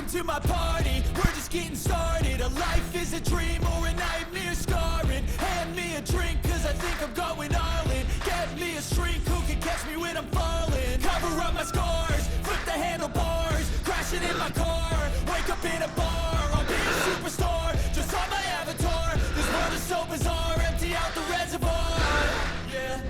to my party, we're just getting started. A life is a dream or a nightmare scarring. Hand me a drink cause I think I'm going all in. Get me a shrink who can catch me when I'm falling. Cover up my scars, flip the handlebars, crashing in my car, wake up in a bar. I'll be a superstar, just on my avatar. This world is so bizarre, empty out the reservoir. Yeah,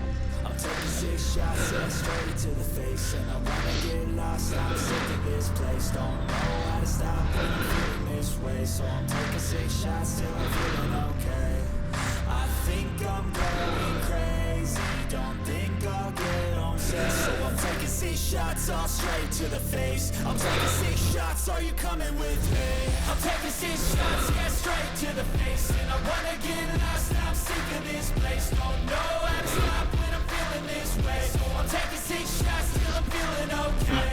I'm taking 6 shots, yeah, straight to the face. And I wanna get lost, I'm sick of this place. Don't know how to stop when I'm feeling this way. So I'm taking 6 shots till I'm feeling okay. I think I'm going crazy, don't think I'll get home safe. So I'm taking 6 shots, all straight to the face. I'm taking 6 shots, are you coming with me? I'm taking 6 shots, yeah, straight to the face. And I wanna get lost, I'm sick of this place. Don't know how to stop when I'm feeling this way. So I'm taking 6 shots till I'm feeling okay.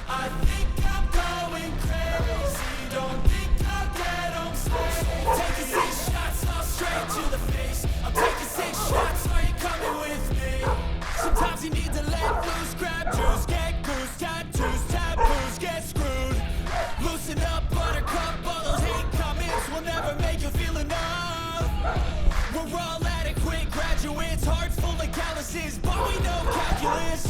I think I'm going crazy, don't think I'll get home safe. Taking 6 shots, all straight to the face. I'm taking 6 shots, are you coming with me? Sometimes you need to let loose, grab juice, get goose, tattoos, taboos, get screwed. Loosen up, buttercup, all those hate comments will never make you feel enough. We're all adequate graduates, hearts full of calluses, but we know calculus.